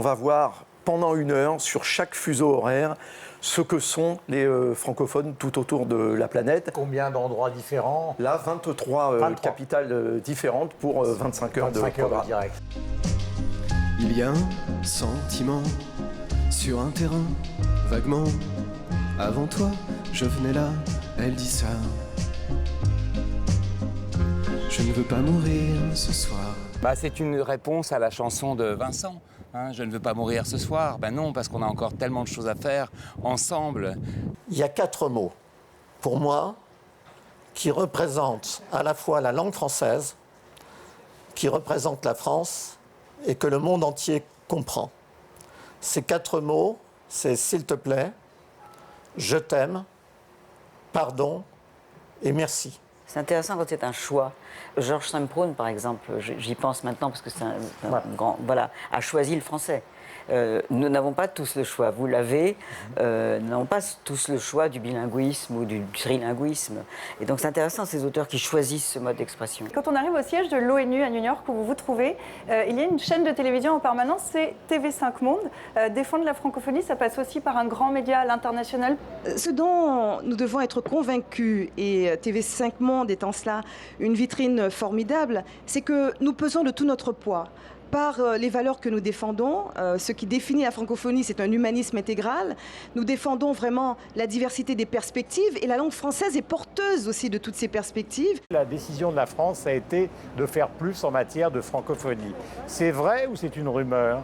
on va voir pendant 1 heure sur chaque fuseau horaire ce que sont les francophones tout autour de la planète. Combien d'endroits différents? Là, 23 capitales différentes pour 25 heures de programme. Direct. Il y a un sentiment sur un terrain, vaguement. Avant toi, je venais là, elle dit ça. Je ne veux pas mourir ce soir. C'est une réponse à la chanson de Vincent. Je ne veux pas mourir ce soir. Non, parce qu'on a encore tellement de choses à faire ensemble. Il y a 4 mots, pour moi, qui représentent à la fois la langue française, qui représentent la France et que le monde entier comprend. Ces 4 mots, c'est « s'il te plaît »,« je t'aime »,« pardon » et « merci ». C'est intéressant quand c'est un choix. Georges Saint-Prune, par exemple, j'y pense maintenant parce que c'est un grand, a choisi le français. Nous n'avons pas tous le choix. Vous l'avez. Nous n'avons pas tous le choix du bilinguisme ou du trilinguisme. Et donc c'est intéressant, ces auteurs qui choisissent ce mode d'expression. Quand on arrive au siège de l'ONU à New York, où vous vous trouvez, il y a une chaîne de télévision en permanence, c'est TV5 Monde. Défendre la francophonie, ça passe aussi par un grand média à l'international. Ce dont nous devons être convaincus, et TV5 Monde étant cela une vitrine formidable, c'est que nous pesons de tout notre poids. Par les valeurs que nous défendons, ce qui définit la francophonie, c'est un humanisme intégral. Nous défendons vraiment la diversité des perspectives et la langue française est porteuse aussi de toutes ces perspectives. La décision de la France a été de faire plus en matière de francophonie. C'est vrai ou c'est une rumeur ?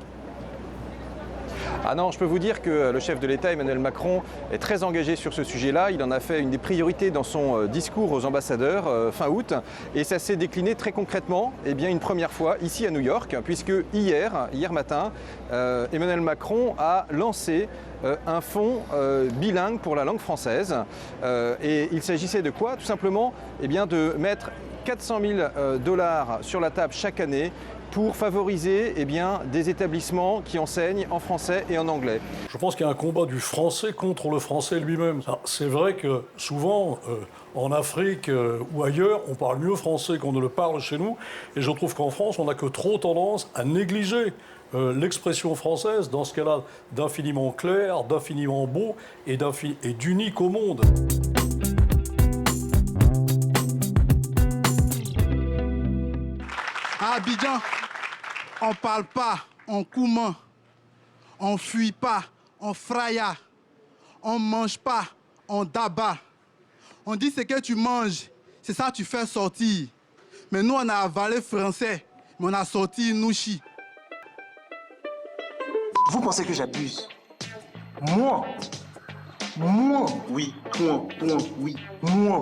Ah non, je peux vous dire que le chef de l'État, Emmanuel Macron, est très engagé sur ce sujet-là. Il en a fait une des priorités dans son discours aux ambassadeurs fin août. Et ça s'est décliné très concrètement, une première fois, ici à New York, puisque hier matin, Emmanuel Macron a lancé un fonds bilingue pour la langue française. Et il s'agissait de quoi? Tout simplement de mettre 400 000 $ sur la table chaque année pour favoriser des établissements qui enseignent en français et en anglais. Je pense qu'il y a un combat du français contre le français lui-même. C'est vrai que souvent, en Afrique ou ailleurs, on parle mieux français qu'on ne le parle chez nous. Et je trouve qu'en France, on n'a que trop tendance à négliger l'expression française dans ce qu'elle a d'infiniment clair, d'infiniment beau et d'unique au monde. À Abidjan, on parle pas, on coumant, on fuit pas, on fraya, on mange pas, on dabat. On dit ce que tu manges, c'est ça que tu fais sortir. Mais nous, on a avalé français, mais on a sorti nouchi. Vous pensez que j'abuse? Moi? Oui, oui, moi.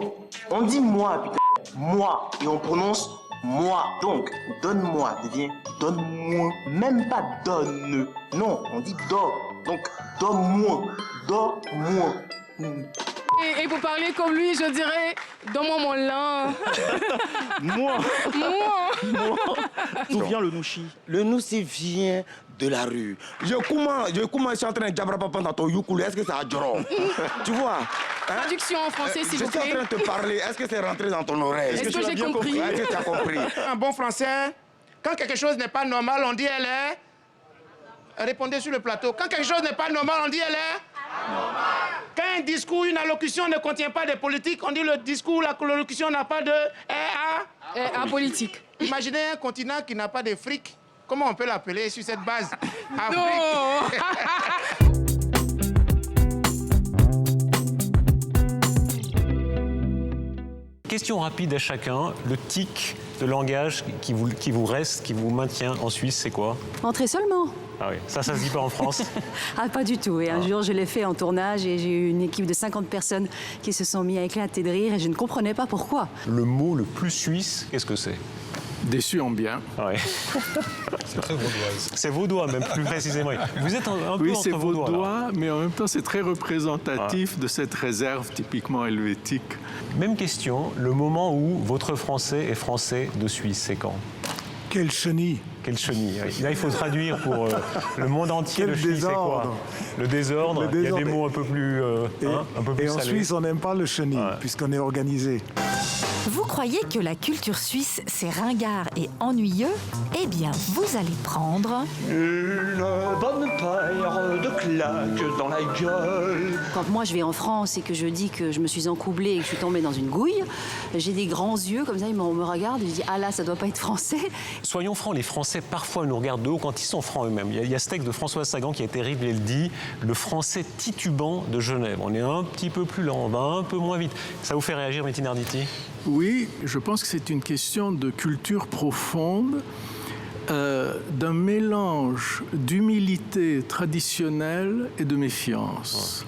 On dit moi, putain. Moi, et on prononce moi. Donc, donne-moi devient donne-moi. Même pas donne. Non, on dit do. Donc, donne-moi. Donne-moi. Et pour parler comme lui, je dirais donne-moi mon lin. Moi. D'où vient le nouchi? Le nouchi vient de la rue. Je suis en train de jabrapapa dans ton yukulu. Est-ce que c'est à Djoro? Tu vois? Traduction en français, s'il vous plaît. Je suis en train de te parler. Est-ce que c'est rentré dans ton oreille? Est-ce que j'ai compris? Est-ce que tu as compris? Un bon français, quand quelque chose n'est pas normal, on dit elle est. Répondez sur le plateau. Quand quelque chose n'est pas normal, on dit elle est. Quand un discours, une allocution ne contient pas de politique, on dit le discours, l'allocution n'a pas de apolitique. Imaginez un continent qui n'a pas de fric. Comment on peut l'appeler sur cette base? Afrique. Question rapide à chacun. Le tic de langage qui vous reste, qui vous maintient en Suisse, c'est quoi? Entrer seulement. Ah oui, ça se dit pas en France? Ah, pas du tout. Et un jour, je l'ai fait en tournage et j'ai eu une équipe de 50 personnes qui se sont mis à éclater de rire et je ne comprenais pas pourquoi. Le mot le plus suisse, qu'est-ce que c'est? Déçu en bien. Ouais. C'est très vaudoise. C'est vaudois, même plus précisément. Vous êtes un peu oui, entre c'est vaudois, vaudois, mais en même temps, c'est très représentatif de cette réserve typiquement helvétique. Même question, le moment où votre français est français de Suisse, c'est quand? Quelle chenille! Quelle chenille. Là, il faut traduire pour le monde entier. Quel le chenille, c'est quoi? Le désordre. Il y a des mots un peu plus et salés. En Suisse, on n'aime pas le chenille, puisqu'on est organisé. Vous croyez que la culture suisse, c'est ringard et ennuyeux? Eh bien, vous allez prendre... Une bonne paire de claques dans la gueule. Quand moi je vais en France et que je dis que je me suis encoublée et que je suis tombée dans une gouille, j'ai des grands yeux comme ça, ils me regardent et je dis ah là, ça doit pas être français. Soyons francs, les Français parfois nous regardent de haut quand ils sont francs eux-mêmes. Il y a ce texte de Françoise Sagan qui est terrible, elle dit le français titubant de Genève. On est un petit peu plus lent, on va un peu moins vite. Ça vous fait réagir, Metin Arditi? Oui, je pense que c'est une question de culture profonde, d'un mélange d'humilité traditionnelle et de méfiance.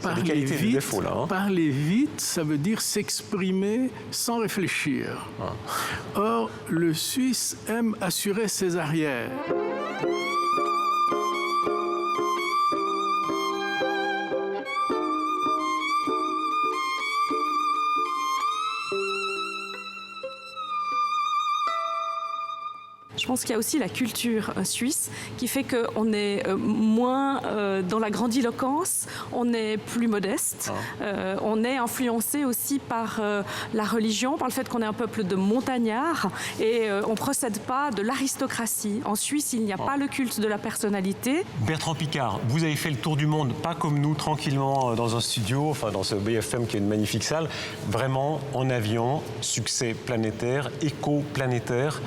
Parler vite, défauts, là, hein. Parler vite, ça veut dire s'exprimer sans réfléchir. Or, le Suisse aime assurer ses arrières. Je pense qu'il y a aussi la culture suisse qui fait qu'on est moins dans la grandiloquence, on est plus modeste, on est influencé aussi par la religion, par le fait qu'on est un peuple de montagnards et on ne procède pas de l'aristocratie. En Suisse, il n'y a pas le culte de la personnalité. Bertrand Piccard, vous avez fait le tour du monde, pas comme nous, tranquillement dans un studio, enfin dans ce BFM qui est une magnifique salle, vraiment en avion, succès planétaire, écho planétaire.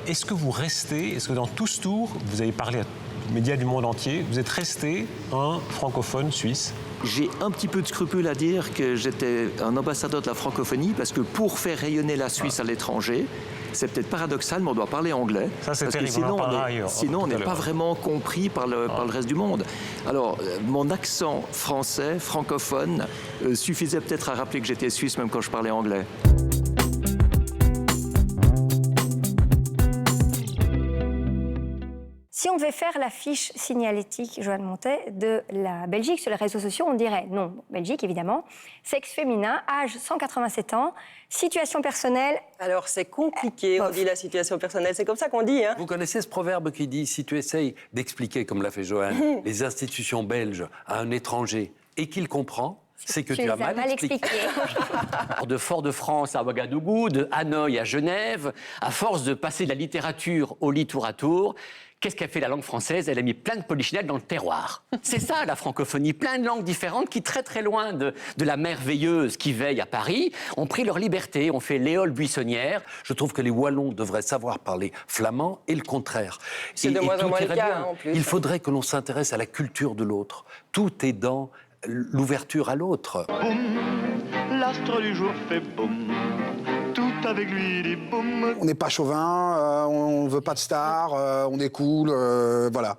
Est-ce que vous restez, est-ce que dans tout ce tour, vous avez parlé aux médias du monde entier, vous êtes resté un francophone suisse? J'ai un petit peu de scrupule à dire que j'étais un ambassadeur de la francophonie parce que pour faire rayonner la Suisse à l'étranger, c'est peut-être paradoxal, mais on doit parler anglais. Ça, c'est parce que terrible, sinon on n'est pas vraiment compris par le reste du monde. Alors, mon accent français, francophone, suffisait peut-être à rappeler que j'étais suisse même quand je parlais anglais. Si on devait faire la fiche signalétique, Joanne Montet, de la Belgique sur les réseaux sociaux, on dirait non, Belgique évidemment, sexe féminin, âge 187 ans, situation personnelle. Alors c'est compliqué, on dit la situation personnelle, c'est comme ça qu'on dit. Hein. Vous connaissez ce proverbe qui dit si tu essayes d'expliquer, comme l'a fait Joanne, les institutions belges à un étranger et qu'il comprend, c'est que tu as mal expliqué. De Fort-de-France à Ouagadougou, de Hanoï à Genève, à force de passer de la littérature au lit tour à tour, qu'est-ce qu'a fait la langue française? Elle a mis plein de polichinelles dans le terroir. C'est ça, la francophonie. Plein de langues différentes qui, très très loin de la merveilleuse qui veille à Paris, ont pris leur liberté, ont fait l'éole buissonnière. Je trouve que les Wallons devraient savoir parler flamand et le contraire. C'est de moins en moins le cas, en plus. Il faudrait que l'on s'intéresse à la culture de l'autre. Tout est dans l'ouverture à l'autre. Boum, l'astre du jour fait boum. Tout avec lui dit boum. On n'est pas chauvin, on ne veut pas de stars, on est cool, voilà.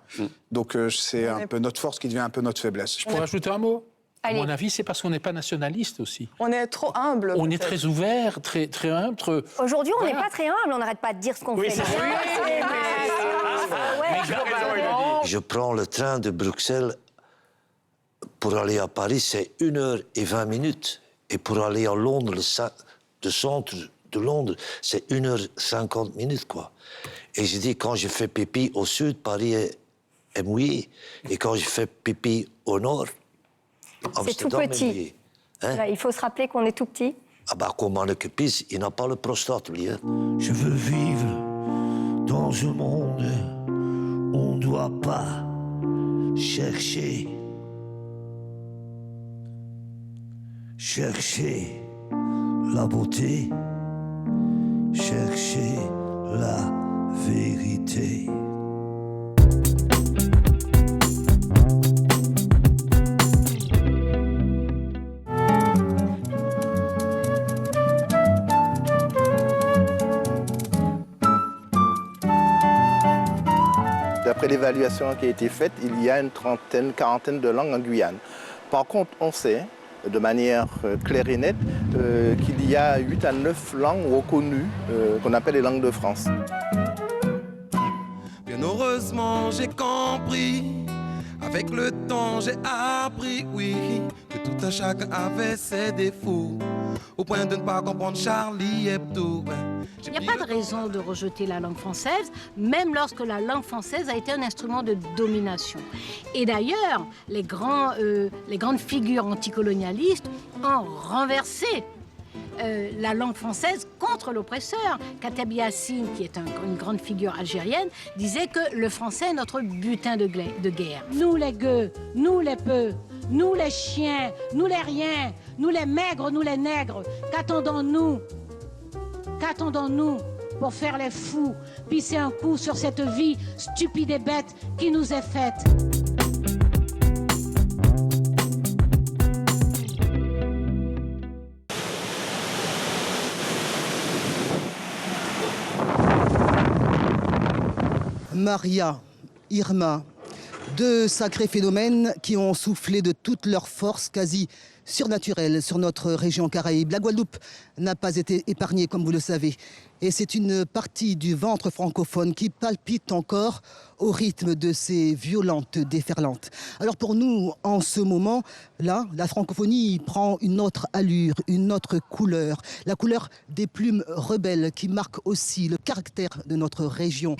Donc c'est un peu notre force qui devient un peu notre faiblesse. Je pourrais ajouter un mot? Allez. À mon avis, c'est parce qu'on n'est pas nationaliste aussi. On est trop humble. On est très ouvert, très humble. Aujourd'hui, on n'est pas très humble, on n'arrête pas de dire ce qu'on fait. Je prends le train de Bruxelles. Pour aller à Paris, c'est 1h20 minutes. Et pour aller à Londres, le centre de Londres, c'est 1h50 minutes, quoi. Et je dis, quand je fais pipi au sud, Paris est mouillé. Et quand je fais pipi au nord, Amsterdam est mouillé. Hein? Là, il faut se rappeler qu'on est tout petit. Ah bah, comme un pisse, il n'a pas le prostate, lui. Hein. Je veux vivre dans un monde où on ne doit pas chercher la beauté, chercher la vérité. D'après l'évaluation qui a été faite, il y a une quarantaine de langues en Guyane. Par contre, on sait de manière claire et nette qu'il y a 8 à 9 langues reconnues qu'on appelle les langues de France. Bien heureusement, j'ai compris. Avec le temps, j'ai appris, oui, que tout un chacun avait ses défauts. Au point de ne pas comprendre Charlie Hebdo. Il n'y a pas de raison de rejeter la langue française, même lorsque la langue française a été un instrument de domination. Et d'ailleurs, les grandes figures anticolonialistes ont renversé la langue française contre l'oppresseur. Kateb Yassine, qui est une grande figure algérienne, disait que le français est notre butin de guerre. Nous les gueux, nous les peu, nous les chiens, nous les riens, nous les maigres, nous les nègres, qu'attendons-nous? Qu'attendons-nous pour faire les fous, pisser un coup sur cette vie stupide et bête qui nous est faite? Maria, Irma, deux sacrés phénomènes qui ont soufflé de toute leur force quasi surnaturelle sur notre région Caraïbe. La Guadeloupe n'a pas été épargnée, comme vous le savez. Et c'est une partie du ventre francophone qui palpite encore au rythme de ces violentes déferlantes. Alors pour nous, en ce moment-là, la francophonie prend une autre allure, une autre couleur. La couleur des plumes rebelles qui marquent aussi le caractère de notre région.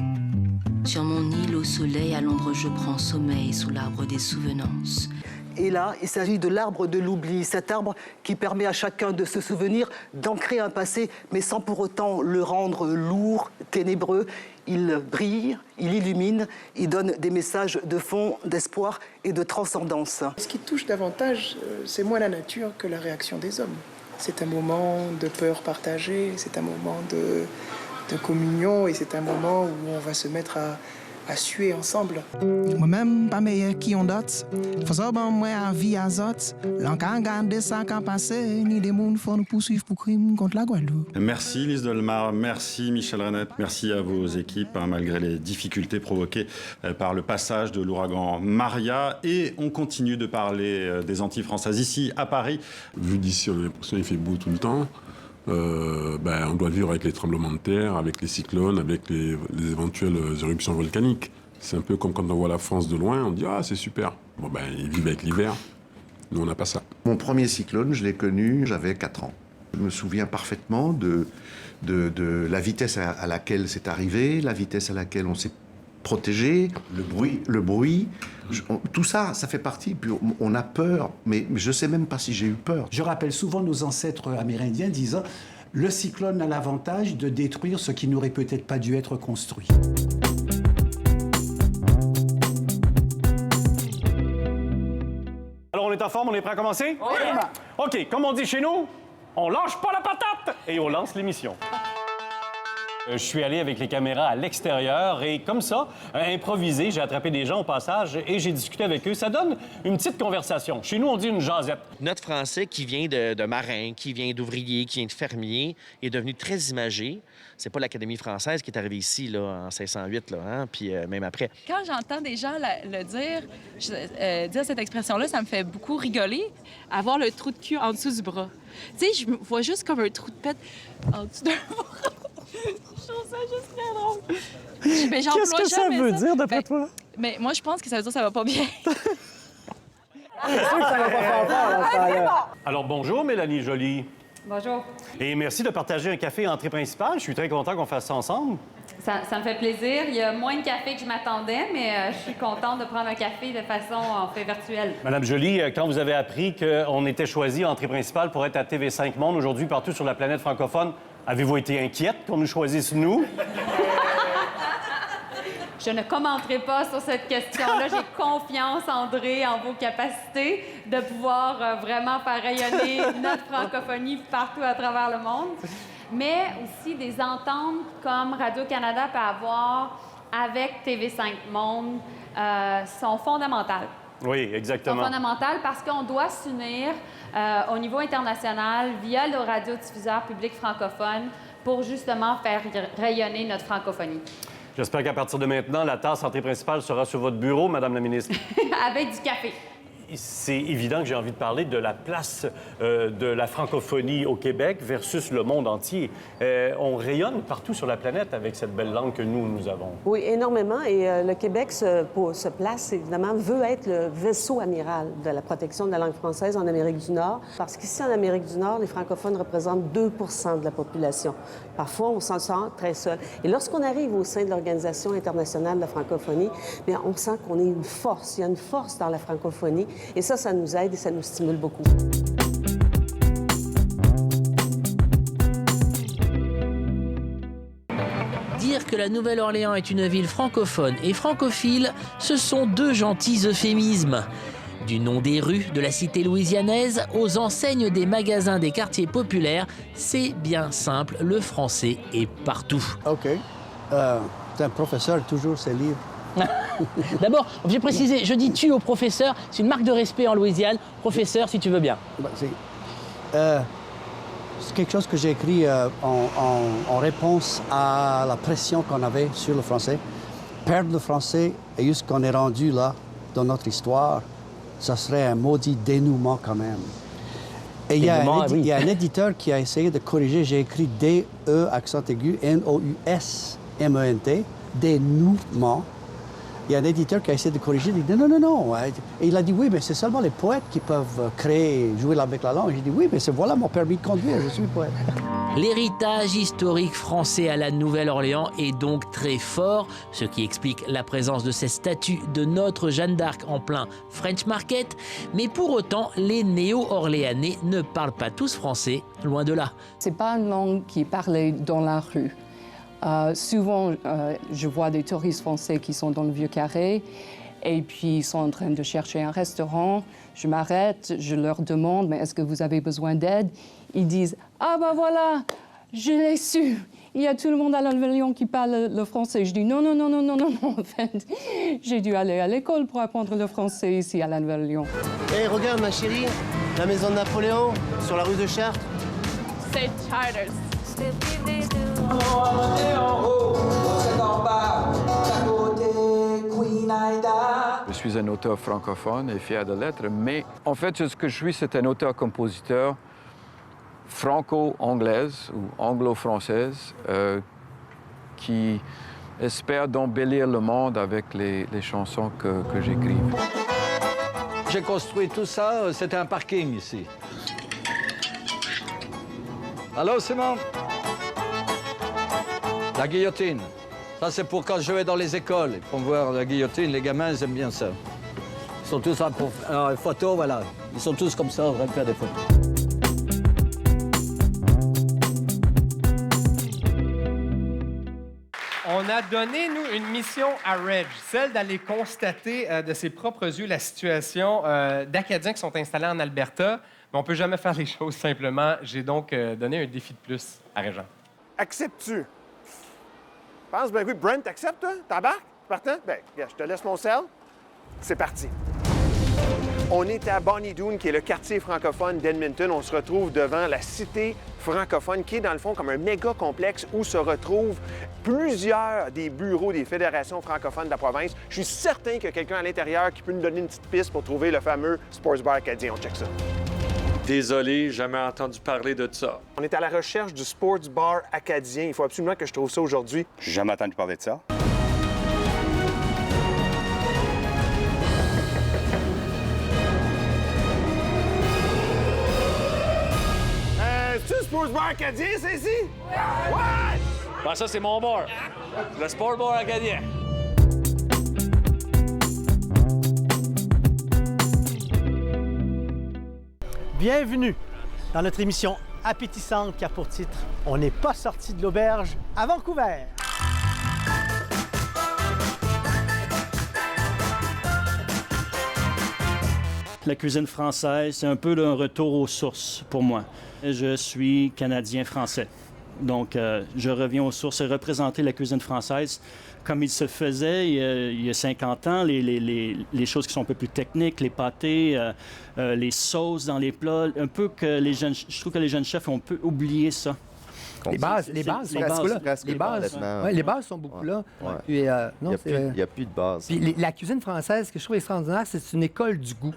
Sur mon île au soleil, à l'ombre, je prends sommeil sous l'arbre des souvenances. Et là, il s'agit de l'arbre de l'oubli, cet arbre qui permet à chacun de se souvenir, d'ancrer un passé, mais sans pour autant le rendre lourd, ténébreux. Il brille, il illumine, il donne des messages de fond, d'espoir et de transcendance. Ce qui touche davantage, c'est moins la nature que la réaction des hommes. C'est un moment de peur partagée, c'est un moment de communion et c'est un moment où on va se mettre à suer ensemble. Moi-même, pas meilleur qui on d'autres. Faut ça, bon, moi, à vie à autres. L'encan garde ça qui a passé, ni des gens faut nous poursuivre pour crime contre la Guadeloupe. Merci Lise Delmar, merci Michel Renette, merci à vos équipes, malgré les difficultés provoquées par le passage de l'ouragan Maria. Et on continue de parler des Antilles françaises ici, à Paris. Vu d'ici, on a l'impression qu'il fait beau tout le temps. On doit vivre avec les tremblements de terre, avec les cyclones, avec les éventuelles éruptions volcaniques. C'est un peu comme quand on voit la France de loin, on dit « Ah, c'est super ». Bon, ils vivent avec l'hiver. Nous, on n'a pas ça. Mon premier cyclone, je l'ai connu, j'avais 4 ans. Je me souviens parfaitement de la vitesse à laquelle c'est arrivé, la vitesse à laquelle on s'est protégé, le bruit. Tout ça, ça fait partie. Puis on a peur, mais je ne sais même pas si j'ai eu peur. Je rappelle souvent nos ancêtres amérindiens disant « Le cyclone a l'avantage de détruire ce qui n'aurait peut-être pas dû être construit ». Alors on est en forme, on est prêt à commencer? Oui. OK, comme on dit chez nous, on lâche pas la patate et on lance l'émission. Je suis allé avec les caméras à l'extérieur et comme ça, improvisé, j'ai attrapé des gens au passage et j'ai discuté avec eux. Ça donne une petite conversation. Chez nous, on dit une jasette. Notre français qui vient de marin, qui vient d'ouvrier, qui vient de fermier, est devenu très imagé. C'est pas l'Académie française qui est arrivée ici là, en 1608, là, hein? Puis même après. Quand j'entends des gens le dire cette expression-là, ça me fait beaucoup rigoler. Avoir le trou de cul en dessous du bras. Tu sais, je me vois juste comme un trou de pète en dessous d'un bras. Je trouve ça juste très drôle. Mais qu'est-ce que ça veut dire, d'après toi? Mais moi, je pense que ça veut dire que ça va pas bien. Alors, bonjour, Mélanie Joly. Bonjour. Et merci de partager un café à entrée principale. Je suis très content qu'on fasse ça ensemble. Ça me fait plaisir. Il y a moins de café que je m'attendais, mais je suis contente de prendre un café de façon en fait virtuelle. Madame Joly, quand vous avez appris qu'on était choisi entrée principale pour être à TV5 Monde aujourd'hui partout sur la planète francophone, avez-vous été inquiète qu'on nous choisisse, nous? Je ne commenterai pas sur cette question-là. J'ai confiance, André, en vos capacités de pouvoir vraiment faire rayonner notre francophonie partout à travers le monde. Mais aussi des ententes comme Radio-Canada peut avoir avec TV5 Monde sont fondamentales. Oui, exactement. Sont fondamentales parce qu'on doit s'unir au niveau international via le radiodiffuseur public francophone pour justement faire rayonner notre francophonie. J'espère qu'à partir de maintenant, la tasse entrée principale sera sur votre bureau, Madame la ministre. Avec du café. C'est évident que j'ai envie de parler de la place de la francophonie au Québec versus le monde entier. On rayonne partout sur la planète avec cette belle langue que nous avons. Oui, énormément. Et le Québec se place, évidemment, veut être le vaisseau amiral de la protection de la langue française en Amérique du Nord. Parce qu'ici, en Amérique du Nord, les francophones représentent 2 % de la population. Parfois, on s'en sent très seul. Et lorsqu'on arrive au sein de l'Organisation internationale de la francophonie, bien, on sent qu'on est une force. Il y a une force dans la francophonie. Et ça nous aide et ça nous stimule beaucoup. Dire que la Nouvelle-Orléans est une ville francophone et francophile, ce sont deux gentils euphémismes. Du nom des rues de la cité louisianaise aux enseignes des magasins des quartiers populaires, c'est bien simple, le français est partout. OK. C'est un professeur, toujours ses livres. D'abord, j'ai précisé, je dis tu au professeur, c'est une marque de respect en Louisiane. Professeur, si tu veux bien. C'est quelque chose que j'ai écrit en réponse à la pression qu'on avait sur le français. Perdre le français et juste qu'on est rendu là, dans notre histoire, ça serait un maudit dénouement quand même. Et il y a un éditeur qui a essayé de corriger. J'ai écrit D-E, accent aigu, N-O-U-S-M-E-N-T, dénouement. Il y a un éditeur qui a essayé de corriger. Il dit non. Et il a dit oui, mais c'est seulement les poètes qui peuvent créer, jouer avec la langue. J'ai dit oui, mais voilà mon permis de conduire, je suis poète. L'héritage historique français à la Nouvelle-Orléans est donc très fort, ce qui explique la présence de ces statues de notre Jeanne d'Arc en plein French Market. Mais pour autant, les néo-orléanais ne parlent pas tous français, loin de là. C'est pas une langue qui est parlée dans la rue. Souvent, je vois des touristes français qui sont dans le Vieux-Carré et puis ils sont en train de chercher un restaurant. Je m'arrête, je leur demande, mais est-ce que vous avez besoin d'aide? Ils disent, ah ben voilà, je l'ai su. Il y a tout le monde à la Nouvelle-Orléans qui parle le français. Je dis, non. En fait, j'ai dû aller à l'école pour apprendre le français ici à la Nouvelle-Orléans. Hé, regarde ma chérie, la maison de Napoléon, sur la rue de Chartres. C'est Chartres. Je suis un auteur francophone et fier de l'être, mais en fait, ce que je suis, c'est un auteur-compositeur franco-anglaise ou anglo-française qui espère d'embellir le monde avec les chansons que j'écris. J'ai construit tout ça, c'était un parking ici. Allô, Simon? La guillotine. Ça, c'est pour quand je vais dans les écoles. Ils vont voir la guillotine, les gamins, ils aiment bien ça. Ils sont tous là pour... Alors, les photos, voilà. Ils sont tous comme ça, en train de faire des photos. On a donné, nous, une mission à Reg, celle d'aller constater de ses propres yeux la situation d'Acadiens qui sont installés en Alberta. Mais on ne peut jamais faire les choses simplement. J'ai donc donné un défi de plus à Régent. Acceptes-tu? Je pense, ben oui, Brent, t'acceptes, toi? T'embarques? Partant? Ben, je te laisse mon sel. C'est parti. On est à Bonnie Doon, qui est le quartier francophone d'Edmonton. On se retrouve devant la cité francophone, qui est dans le fond comme un méga complexe où se retrouvent plusieurs des bureaux des fédérations francophones de la province. Je suis certain qu'il y a quelqu'un à l'intérieur qui peut nous donner une petite piste pour trouver le fameux Sports Bar acadien. On check ça. Désolé, jamais entendu parler de ça. On est à la recherche du Sports Bar acadien. Il faut absolument que je trouve ça aujourd'hui. J'ai jamais entendu parler de ça. C'est-tu le Sports Bar acadien, c'est ici? Ouais! Ben, ça, c'est mon bar. Le Sport Bar acadien. Bienvenue dans notre émission appétissante qui a pour titre « On n'est pas sorti de l'auberge à Vancouver ». La cuisine française, c'est un peu un retour aux sources pour moi. Je suis Canadien-Français. Donc, je reviens aux sources et représenter la cuisine française comme il se faisait il y a 50 ans, les choses qui sont un peu plus techniques, les pâtés, les sauces dans les plats, un peu que les jeunes, je trouve que les jeunes chefs ont un peu oublié ça. Les bases sont beaucoup là. Ouais. Puis, il n'y a plus de base. Puis la cuisine française, ce que je trouve extraordinaire, c'est une école du goût.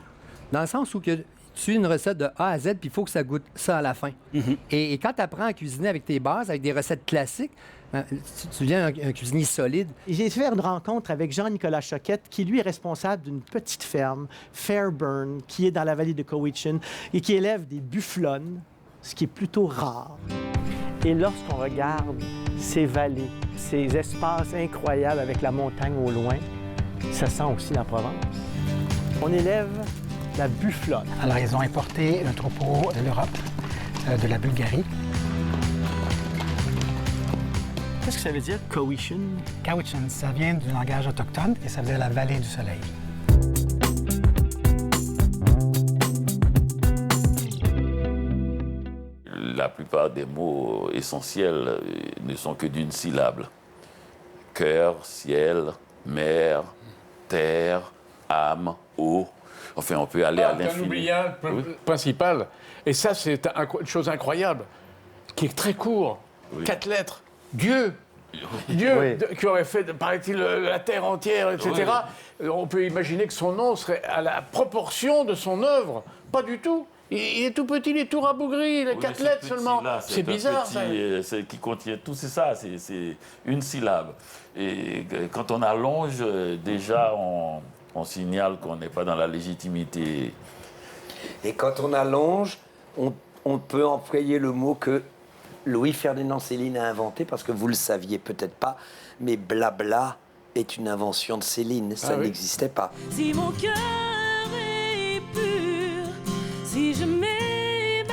Dans le sens où tu suis une recette de A à Z, puis il faut que ça goûte ça à la fin. Mm-hmm. Et quand tu apprends à cuisiner avec tes bases, avec des recettes classiques, tu deviens un cuisinier solide. J'ai fait une rencontre avec Jean-Nicolas Choquette, qui lui est responsable d'une petite ferme, Fairburn, qui est dans la vallée de Cowichan, et qui élève des bufflonnes, ce qui est plutôt rare. Et lorsqu'on regarde ces vallées, ces espaces incroyables avec la montagne au loin, ça sent aussi la Provence. On élève la bufflonne. Alors, ils ont importé un troupeau de l'Europe, de la Bulgarie. Qu'est-ce que ça veut dire, Cowichan? Cowichan, ça vient du langage autochtone et ça veut dire la vallée du soleil. La plupart des mots essentiels ne sont que d'une syllabe. Cœur, ciel, mer, terre, âme, eau. Enfin, on peut aller à l'infini. J'en oublie un principal. Et ça, c'est une chose incroyable, qui est très court. 4 lettres. Dieu. Dieu, qui aurait fait, paraît-il, la terre entière, etc. On peut imaginer que son nom serait à la proportion de son œuvre. Pas du tout. Il est tout petit, il est tout rabougri, il a 4 lettres seulement. C'est bizarre, ça. Qui contient tout, c'est ça, c'est une syllabe. Et quand on allonge, déjà, on signale qu'on n'est pas dans la légitimité. Et quand on allonge, on peut employer le mot que Louis-Ferdinand Céline a inventé, parce que vous le saviez peut-être pas, mais blabla est une invention de Céline, ça n'existait pas. Si mon cœur est pur, si je m'émerveille,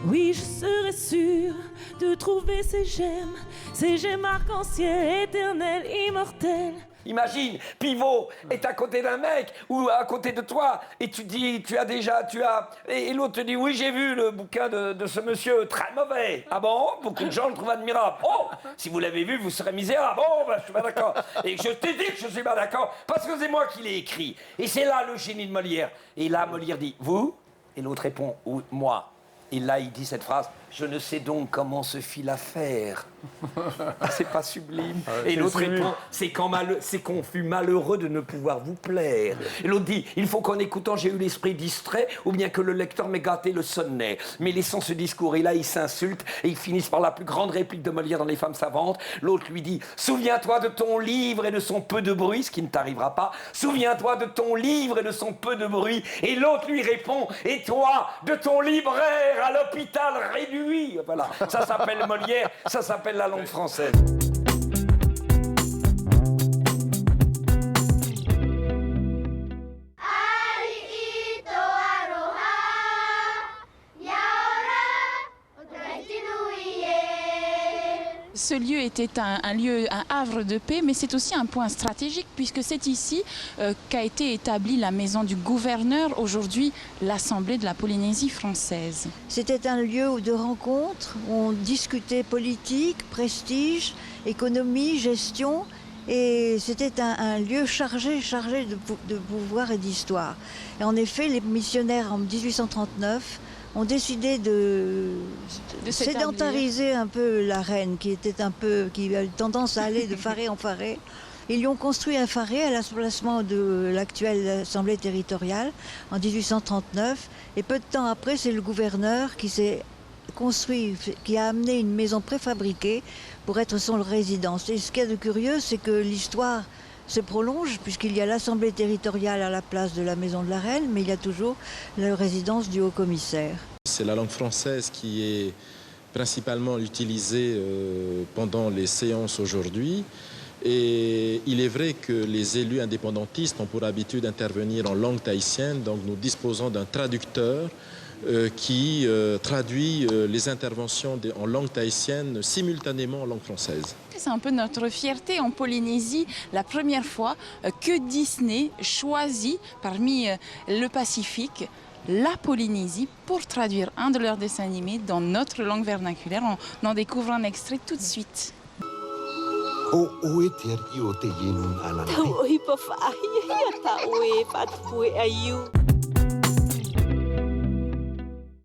oui, je serai sûre de trouver ces gemmes arc-en-ciel, éternels, immortels. Imagine, Pivot est à côté d'un mec ou à côté de toi et tu dis, et l'autre te dit, oui, j'ai vu le bouquin de ce monsieur, très mauvais. Ah bon? Beaucoup de gens le trouvent admirable. Oh, si vous l'avez vu, vous serez misérable. Oh, ben, je suis pas d'accord. Et je t'ai dit que je suis pas d'accord parce que c'est moi qui l'ai écrit. Et c'est là le génie de Molière. Et là, Molière dit, vous? Et l'autre répond, oui, moi. Et là, il dit cette phrase, je ne sais donc comment se fit l'affaire. C'est pas sublime. Et l'autre répond, c'est qu'on fut malheureux de ne pouvoir vous plaire. Et l'autre dit, il faut qu'en écoutant, j'ai eu l'esprit distrait, ou bien que le lecteur m'ait gâté le sonnet. Mais laissons ce discours. Et là, ils s'insultent, et ils finissent par la plus grande réplique de Molière dans Les Femmes savantes. L'autre lui dit, souviens-toi de ton livre et de son peu de bruit, ce qui ne t'arrivera pas. Souviens-toi de ton livre et de son peu de bruit. Et l'autre lui répond, et toi, de ton libraire à l'hôpital réduit. Voilà, ça s'appelle Molière, ça s'appelle la langue française. Ce lieu était un havre de paix, mais c'est aussi un point stratégique puisque c'est ici qu'a été établie la maison du gouverneur, aujourd'hui l'Assemblée de la Polynésie française. C'était un lieu de rencontre où on discutait politique, prestige, économie, gestion, et c'était un lieu chargé de pouvoir et d'histoire. Et en effet, les missionnaires en 1839 ont décidé de sédentariser un peu la reine, qui avait tendance à aller de faré en faré. Ils lui ont construit un faré à l'emplacement de l'actuelle Assemblée territoriale en 1839. Et peu de temps après, c'est le gouverneur qui a amené une maison préfabriquée pour être son résidence. Et ce qu'il y a de curieux, c'est que l'histoire se prolonge, puisqu'il y a l'Assemblée territoriale à la place de la Maison de la Reine, mais il y a toujours la résidence du Haut-Commissaire. C'est la langue française qui est principalement utilisée pendant les séances aujourd'hui. Et il est vrai que les élus indépendantistes ont pour habitude d'intervenir en langue tahitienne, donc nous disposons d'un traducteur qui traduit les interventions en langue tahitienne simultanément en langue française. C'est un peu notre fierté en Polynésie, la première fois que Disney choisit parmi le Pacifique la Polynésie pour traduire un de leurs dessins animés dans notre langue vernaculaire. On en découvre un extrait tout de suite.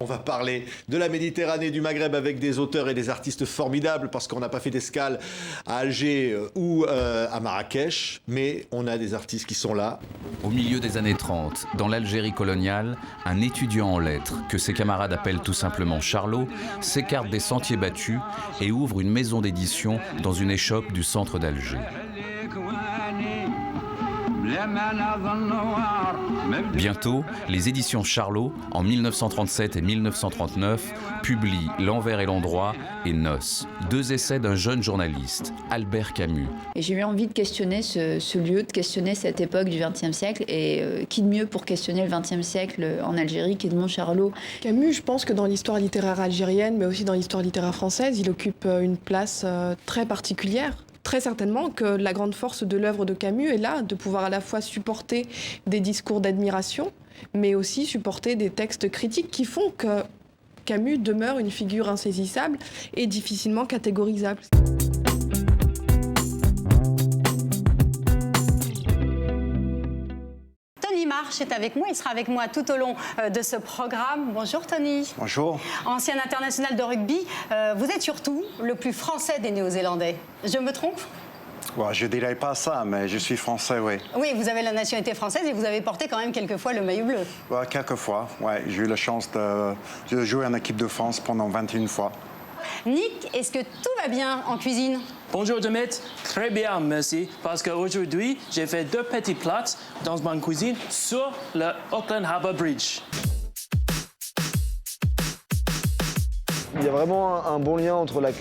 On va parler de la Méditerranée, du Maghreb avec des auteurs et des artistes formidables parce qu'on n'a pas fait d'escale à Alger ou à Marrakech, mais on a des artistes qui sont là. Au milieu des années 30, dans l'Algérie coloniale, un étudiant en lettres, que ses camarades appellent tout simplement Charlot, s'écarte des sentiers battus et ouvre une maison d'édition dans une échoppe du centre d'Alger. Bientôt, les éditions Charlot, en 1937 et 1939, publient L'Envers et l'Endroit et Noces, 2 essais d'un jeune journaliste, Albert Camus. Et j'ai eu envie de questionner ce lieu, de questionner cette époque du XXe siècle. Et qui de mieux pour questionner le XXe siècle en Algérie qu'Edmond Charlot? Camus, je pense que dans l'histoire littéraire algérienne, mais aussi dans l'histoire littéraire française, il occupe une place très particulière. Très certainement que la grande force de l'œuvre de Camus est là, de pouvoir à la fois supporter des discours d'admiration, mais aussi supporter des textes critiques qui font que Camus demeure une figure insaisissable et difficilement catégorisable. Tony Marsh est avec moi, il sera avec moi tout au long de ce programme. Bonjour Tony. Bonjour. Ancien international de rugby, vous êtes surtout le plus français des Néo-Zélandais. Je me trompe? Bon, je ne dirais pas ça, mais je suis français, oui. Oui, vous avez la nationalité française et vous avez porté quand même quelques fois le maillot bleu. Ouais, quelques fois, ouais. J'ai eu la chance de jouer en équipe de France pendant 21 fois. Nick, est-ce que tout va bien en cuisine? Bonjour Demet, très bien, merci. Parce qu'aujourd'hui, j'ai fait 2 petits plats dans ma cuisine sur le Auckland Harbour Bridge. Il y a vraiment un bon lien entre la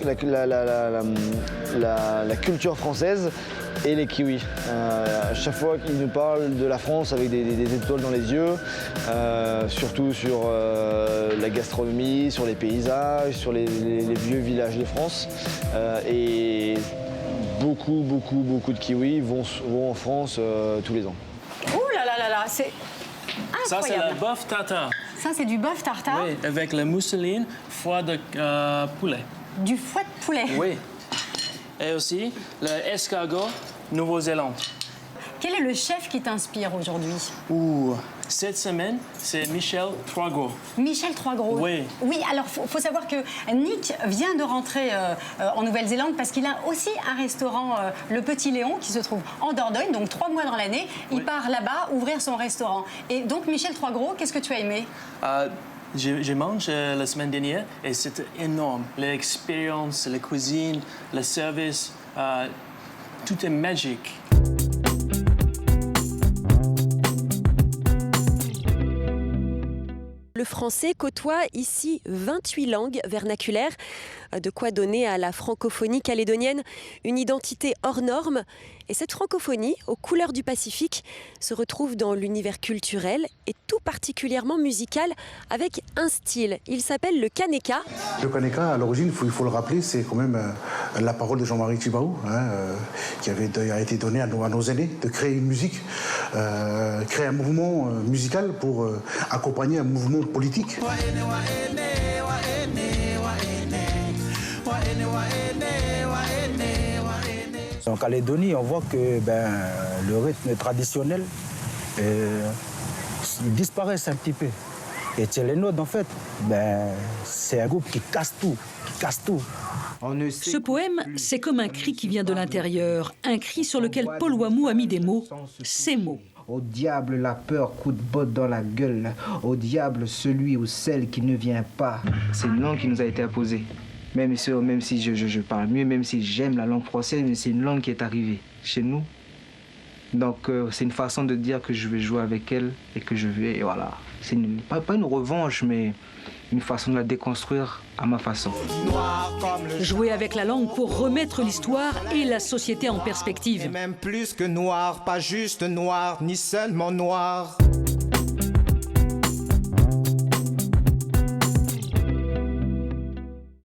culture française et les Kiwis. À chaque fois qu'ils nous parlent de la France avec des étoiles dans les yeux, surtout sur la gastronomie, sur les paysages, sur les vieux villages de France. Et beaucoup de Kiwis vont en France tous les ans. Ouh là là là là, c'est incroyable. Ça, c'est le bœuf tartare. Ça, c'est du bœuf tartare? Oui, avec la mousseline, foie de poulet. Du foie de poulet? Oui. Et aussi l'escargot Nouvelle-Zélande. Quel est le chef qui t'inspire aujourd'hui? Cette semaine, c'est Michel Troisgros. Michel Troisgros? Oui. Oui, alors il faut savoir que Nick vient de rentrer en Nouvelle-Zélande parce qu'il a aussi un restaurant, Le Petit Léon, qui se trouve en Dordogne, donc 3 mois dans l'année. Il part là-bas ouvrir son restaurant. Et donc, Michel Troisgros, qu'est-ce que tu as aimé? J'ai mangé la semaine dernière et c'était énorme. L'expérience, la cuisine, le service, tout est magique. Le français côtoie ici 28 langues vernaculaires, de quoi donner à la francophonie calédonienne une identité hors norme. Et cette francophonie, aux couleurs du Pacifique, se retrouve dans l'univers culturel et tout particulièrement musical, avec un style. Il s'appelle le Kaneka. Le Kaneka, à l'origine, il faut le rappeler, c'est quand même la parole de Jean-Marie Tjibaou, qui a été donnée à nos aînés, de créer une musique, créer un mouvement musical pour accompagner un mouvement politique. En Calédonie, on voit que le rythme traditionnel il disparaît un petit peu. Et Tchélénode, en fait, c'est un groupe qui casse tout, Ce poème, c'est comme un cri qui vient de l'intérieur, un cri sur lequel Paul Wamou a mis des mots, ces mots. Au diable la peur, coup de botte dans la gueule. Au diable celui ou celle qui ne vient pas. C'est une langue qui nous a été imposée. Même si je parle mieux, même si j'aime la langue française, mais c'est une langue qui est arrivée chez nous. Donc c'est une façon de dire que je vais jouer avec elle et que je vais... Et voilà. C'est pas une revanche, mais une façon de la déconstruire à ma façon. Jouer avec la langue pour remettre l'histoire et la société en perspective. Et même plus que noir, pas juste noir, ni seulement noir.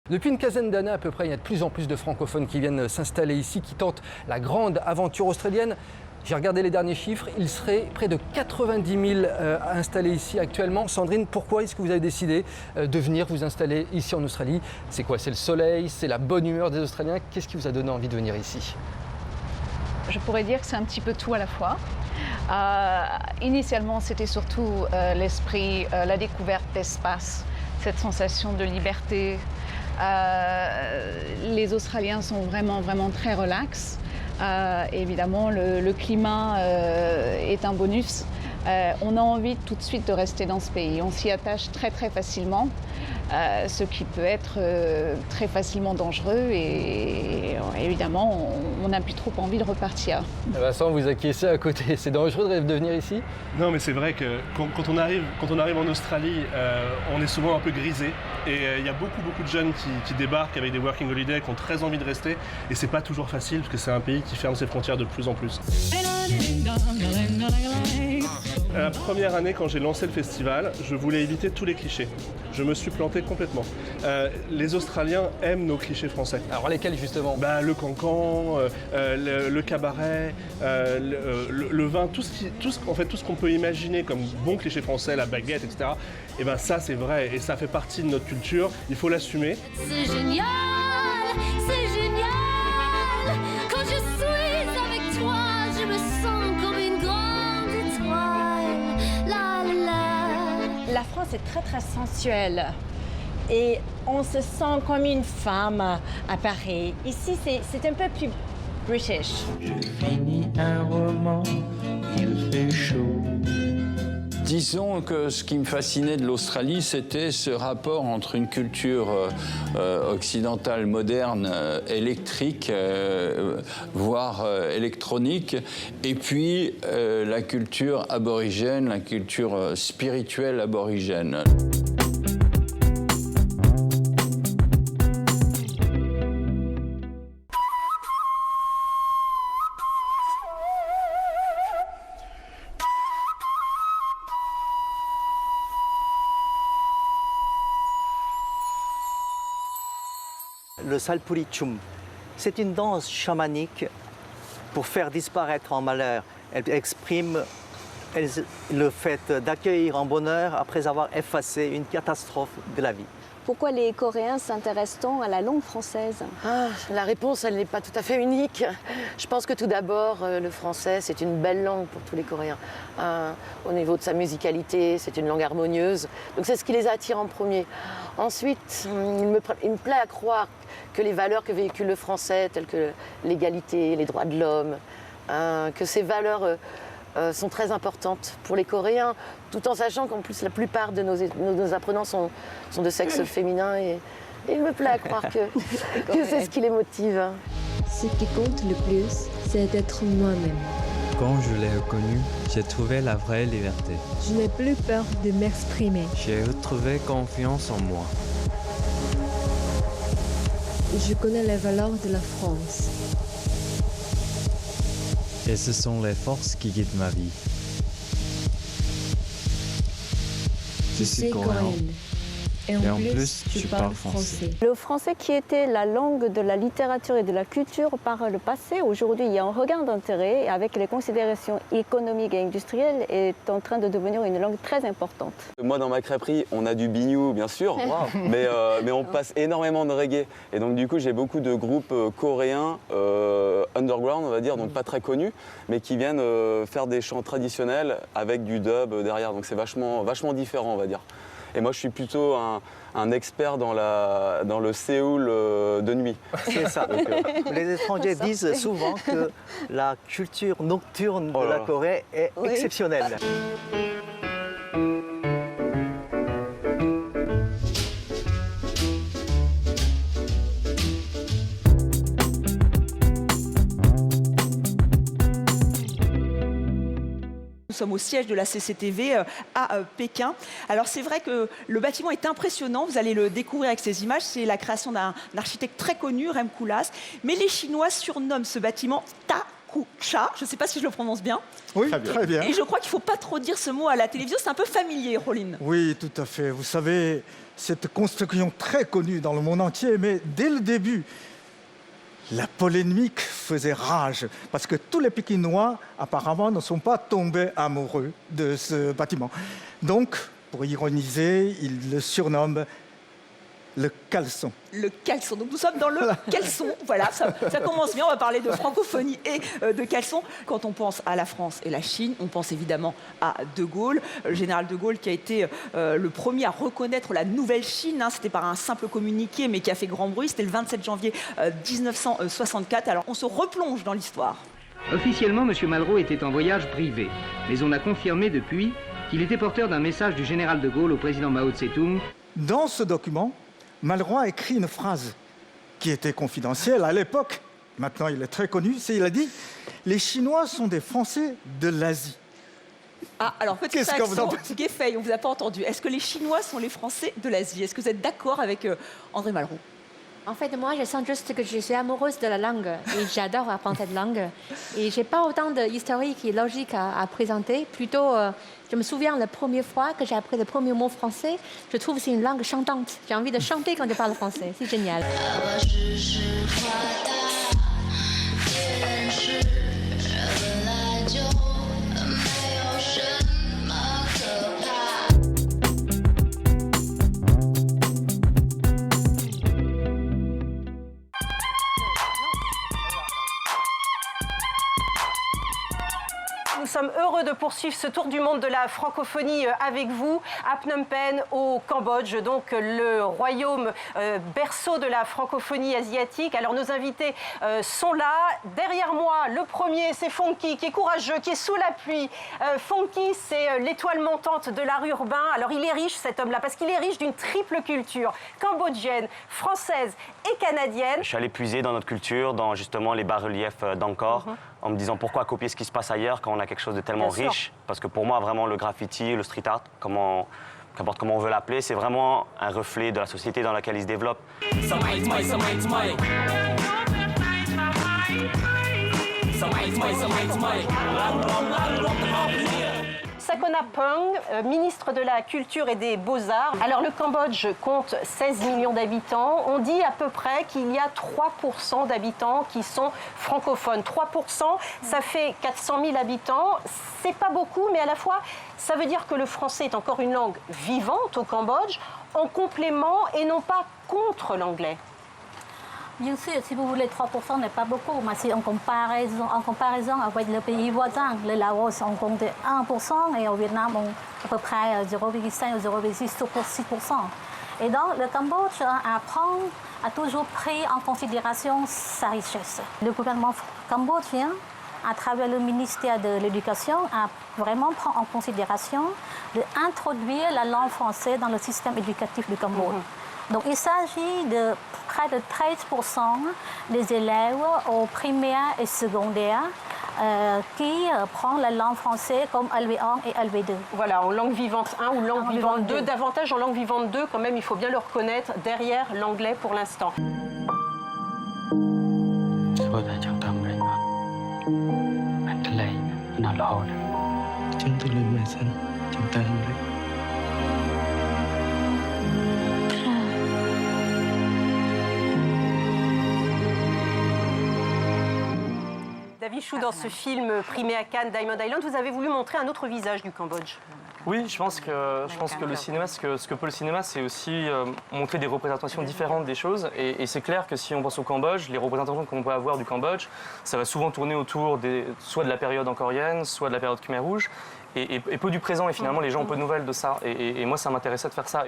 Depuis une quinzaine d'années à peu près, il y a de plus en plus de francophones qui viennent s'installer ici, qui tentent la grande aventure australienne. J'ai regardé les derniers chiffres, il serait près de 90 000 installés ici actuellement. Sandrine, pourquoi est-ce que vous avez décidé de venir vous installer ici en Australie? C'est quoi? C'est le soleil? C'est la bonne humeur des Australiens? Qu'est-ce qui vous a donné envie de venir ici? Je pourrais dire que c'est un petit peu tout à la fois. Initialement, c'était surtout l'esprit, la découverte d'espace, cette sensation de liberté. Les Australiens sont vraiment très relax. Évidemment, le climat est un bonus. On a envie tout de suite de rester dans ce pays. On s'y attache très facilement. ce qui peut être très facilement dangereux et évidemment on n'a plus trop envie de repartir. Vincent, vous acquiescez à côté, c'est dangereux de venir ici? Non, mais c'est vrai que quand on arrive en Australie, on est souvent un peu grisé et il y a beaucoup de jeunes qui débarquent avec des working holidays, qui ont très envie de rester et c'est pas toujours facile parce que c'est un pays qui ferme ses frontières de plus en plus. La première année, quand j'ai lancé le festival, je voulais éviter tous les clichés. Je me suis planté complètement. Les Australiens aiment nos clichés français. Alors lesquels justement? Le cancan, le cabaret, le vin, tout ce qu'on peut imaginer comme bon cliché français, la baguette, etc. Et ben ça c'est vrai et ça fait partie de notre culture. Il faut l'assumer. C'est génial, c'est génial. Quand je suis avec toi, je me sens comme une grande étoile. La la la. La France est très très sensuelle et on se sent comme une femme à Paris. Ici c'est un peu plus British. Je finis un roman, il fait chaud. Disons que ce qui me fascinait de l'Australie, c'était ce rapport entre une culture occidentale moderne, électrique, voire électronique, et puis la culture aborigène, la culture spirituelle aborigène. Le Salpurichum, c'est une danse chamanique pour faire disparaître un malheur. Elle exprime le fait d'accueillir un bonheur après avoir effacé une catastrophe de la vie. Pourquoi les Coréens s'intéressent-ils à la langue française? La réponse, elle n'est pas tout à fait unique. Je pense que tout d'abord, le français, c'est une belle langue pour tous les Coréens. Au niveau de sa musicalité, c'est une langue harmonieuse. Donc c'est ce qui les attire en premier. Ensuite, il me plaît à croire que les valeurs que véhicule le français, telles que l'égalité, les droits de l'homme, que ces valeurs sont très importantes pour les Coréens, tout en sachant qu'en plus la plupart de nos apprenants sont de sexe féminin et il me plaît à croire que c'est ce qui les motive. Ce qui compte le plus, c'est d'être moi-même. Quand je l'ai reconnu, j'ai trouvé la vraie liberté. Je n'ai plus peur de m'exprimer. J'ai retrouvé confiance en moi. Je connais les valeurs de la France. Et ce sont les forces qui guident ma vie. Je suis coréenne. Et en plus, je parle français. Le français qui était la langue de la littérature et de la culture par le passé, aujourd'hui il y a un regain d'intérêt avec les considérations économiques et industrielles est en train de devenir une langue très importante. Moi dans ma crêperie, on a du biniou bien sûr, mais on passe énormément de reggae. Et donc du coup j'ai beaucoup de groupes coréens underground on va dire, donc pas très connus, mais qui viennent faire des chants traditionnels avec du dub derrière. Donc c'est vachement différent on va dire. Et moi, je suis plutôt un expert dans le Séoul de nuit. C'est ça. Donc, les étrangers disent souvent que la culture nocturne de la Corée est exceptionnelle. Nous sommes au siège de la CCTV à Pékin. Alors c'est vrai que le bâtiment est impressionnant, vous allez le découvrir avec ces images, c'est la création d'un architecte très connu, Rem Koolhaas, mais les Chinois surnomment ce bâtiment Takucha, je ne sais pas si je le prononce bien. Oui, très bien. Et je crois qu'il ne faut pas trop dire ce mot à la télévision, c'est un peu familier, Roline. Oui, tout à fait. Vous savez, cette construction très connue dans le monde entier, mais dès le début, la polémique faisait rage parce que tous les Pékinois, apparemment, ne sont pas tombés amoureux de ce bâtiment. Donc, pour ironiser, ils le surnomment le caleçon. Le caleçon. Donc nous sommes dans le caleçon. Voilà, ça commence bien. On va parler de francophonie et de caleçon. Quand on pense à la France et la Chine, on pense évidemment à De Gaulle. Le général De Gaulle qui a été le premier à reconnaître la nouvelle Chine. C'était par un simple communiqué, mais qui a fait grand bruit. C'était le 27 janvier 1964. Alors on se replonge dans l'histoire. Officiellement, M. Malraux était en voyage privé. Mais on a confirmé depuis qu'il était porteur d'un message du général De Gaulle au président Mao Tse-tung. Dans ce document, Malraux a écrit une phrase qui était confidentielle à l'époque. Maintenant, il est très connu. Il a dit « Les Chinois sont des Français de l'Asie ». Ah, alors petite réaction, Guéfeil, on ne vous a pas entendu. Est-ce que les Chinois sont les Français de l'Asie? Est-ce que vous êtes d'accord avec André Malraux? En fait, moi, je sens juste que je suis amoureuse de la langue et j'adore apprendre cette langue. Et je n'ai pas autant d'historique et logique à présenter. Plutôt, je me souviens la première fois que j'ai appris le premier mot français, je trouve que c'est une langue chantante. J'ai envie de chanter quand je parle français. C'est génial. Nous sommes heureux de poursuivre ce tour du monde de la francophonie avec vous à Phnom Penh au Cambodge, donc le royaume berceau de la francophonie asiatique. Alors nos invités sont là. Derrière moi, le premier, c'est Fonky, qui est courageux, qui est sous la pluie. Fonky, c'est l'étoile montante de l'art urbain. Alors il est riche, cet homme-là, parce qu'il est riche d'une triple culture, cambodgienne, française et canadienne. Je suis allé puiser dans notre culture, dans justement les bas-reliefs d'Angkor, en me disant pourquoi copier ce qui se passe ailleurs quand on a quelque chose de tellement riche. Parce que pour moi, vraiment, le graffiti, le street art, qu'importe comment on veut l'appeler, c'est vraiment un reflet de la société dans laquelle il se développe. Sakona Pung, ministre de la Culture et des Beaux-Arts. Alors le Cambodge compte 16 millions d'habitants. On dit à peu près qu'il y a 3% d'habitants qui sont francophones. 3%, ça fait 400 000 habitants. C'est pas beaucoup, mais à la fois, ça veut dire que le français est encore une langue vivante au Cambodge, en complément et non pas contre l'anglais. Bien sûr, si vous voulez, 3% n'est pas beaucoup, mais si en comparaison avec le pays voisin, le Laos, on compte 1% et au Vietnam, on à peu près 0,5 ou 0,6%. Et donc, le Cambodge a toujours pris en considération sa richesse. Le gouvernement cambodgien, à travers le ministère de l'Éducation, a vraiment pris en considération d'introduire la langue française dans le système éducatif du Cambodge. Donc il s'agit de près de 13% des élèves au primaire et secondaire qui prennent la langue française comme LV1 et LV2. Voilà, en langue vivante 1 ou langue vivante 2, davantage en langue vivante 2, quand même, il faut bien le reconnaître, derrière l'anglais pour l'instant. David Chou, dans ce film primé à Cannes, Diamond Island, vous avez voulu montrer un autre visage du Cambodge. Oui, je pense que le cinéma, ce que peut le cinéma, c'est aussi montrer des représentations différentes des choses. Et c'est clair que si on pense au Cambodge, les représentations qu'on peut avoir du Cambodge, ça va souvent tourner autour soit de la période angkorienne, soit de la période Khmer Rouge, et peu du présent. Et finalement, les gens ont peu de nouvelles de ça. Et moi, ça m'intéressait de faire ça.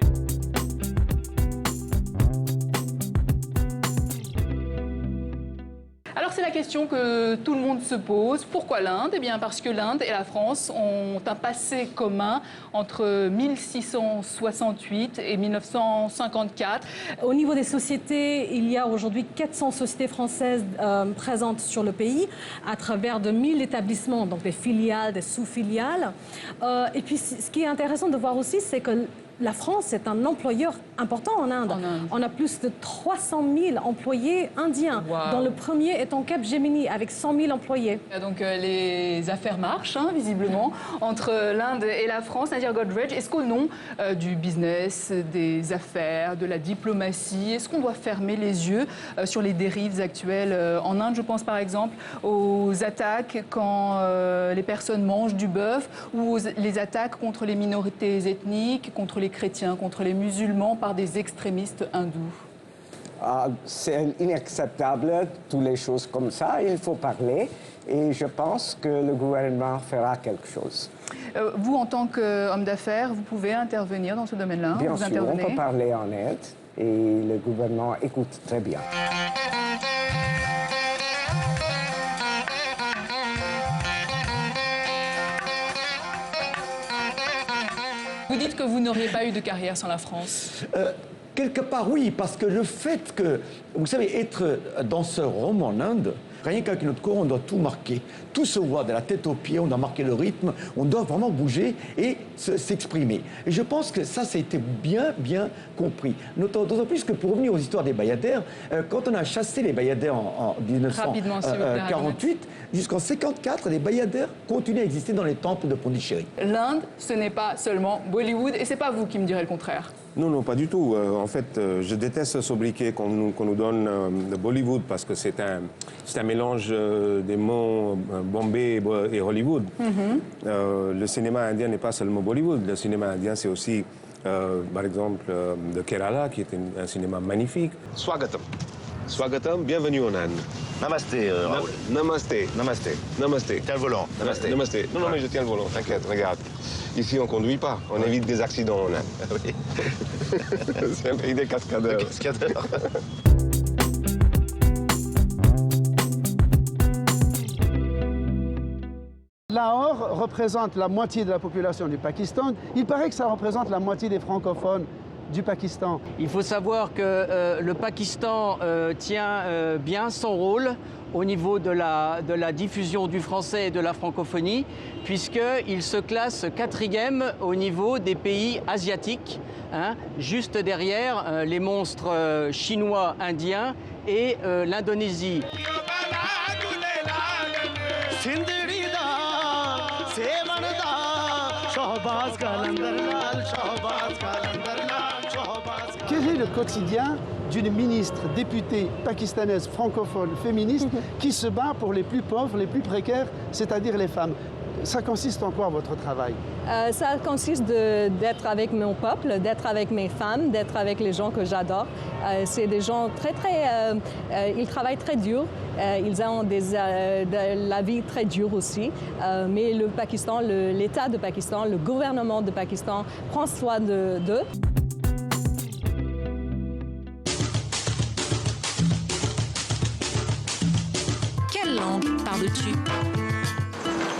Alors c'est la question que tout le monde se pose. Pourquoi l'Inde? Eh bien parce que l'Inde et la France ont un passé commun entre 1668 et 1954. Au niveau des sociétés, il y a aujourd'hui 400 sociétés françaises présentes sur le pays à travers de 1000 établissements, donc des filiales, des sous-filiales. Et puis ce qui est intéressant de voir aussi, c'est que la France est un employeur important en Inde. On a plus de 300 000 employés indiens, dont le premier est en Capgemini, avec 100 000 employés. Donc les affaires marchent, visiblement, entre l'Inde et la France. Nadir Godrej, est-ce qu'au nom du business, des affaires, de la diplomatie, est-ce qu'on doit fermer les yeux sur les dérives actuelles en Inde? Je pense par exemple aux attaques quand les personnes mangent du bœuf, ou les attaques contre les minorités ethniques, contre les chrétiens, contre les musulmans par des extrémistes hindous. C'est inacceptable, toutes les choses comme ça. Il faut parler et je pense que le gouvernement fera quelque chose. Vous, en tant qu'homme d'affaires, vous pouvez intervenir dans ce domaine-là? Bien sûr, on peut parler en aide et le gouvernement écoute très bien. Vous dites que vous n'auriez pas eu de carrière sans la France. Quelque part, oui, parce que le fait que, vous savez, être danseur rome en Inde, rien qu'avec notre corps, on doit tout marquer. Tout se voit, de la tête aux pieds, on doit marquer le rythme, on doit vraiment bouger et s'exprimer. Et je pense que ça a été bien compris. D'autant plus que pour revenir aux histoires des bayadères, quand on a chassé les bayadères en 1948, jusqu'en 1954, les bayadères continuaient à exister dans les temples de Pondichéry. L'Inde, ce n'est pas seulement Bollywood, et c'est pas vous qui me direz le contraire. Non, non, pas du tout. En fait, je déteste ce sobriquet qu'on nous donne de Bollywood parce que c'est un mélange des mots Bombay et Hollywood. Le cinéma indien n'est pas seulement Bollywood. Le cinéma indien, c'est aussi, par exemple, de Kerala, qui est un cinéma magnifique. Swagatam. Swagatam, bienvenue en Inde. Namasté, Raoul. Namasté. Namasté. Namasté. Tiens le volant. Namasté. Namasté. Non, mais je tiens le volant, t'inquiète, regarde. Ici, on ne conduit pas, on évite des accidents en Inde. C'est un pays des cascadeurs. Des cascadeurs. Lahore représente la moitié de la population du Pakistan. Il paraît que ça représente la moitié des francophones du Pakistan. Il faut savoir que le Pakistan tient bien son rôle au niveau de la diffusion du français et de la francophonie, puisqu'il se classe 4e au niveau des pays asiatiques, juste derrière les monstres chinois, indiens et l'Indonésie. Quel est le quotidien d'une ministre députée pakistanaise francophone féministe qui se bat pour les plus pauvres, les plus précaires, c'est-à-dire les femmes? Ça consiste en quoi votre travail? Ça consiste d'être avec mon peuple, d'être avec mes femmes, d'être avec les gens que j'adore. C'est des gens ils travaillent très dur, ils ont la vie très dure aussi. Mais le Pakistan, l'État de Pakistan, le gouvernement de Pakistan prend soin d'eux. Quelle langue parles-tu?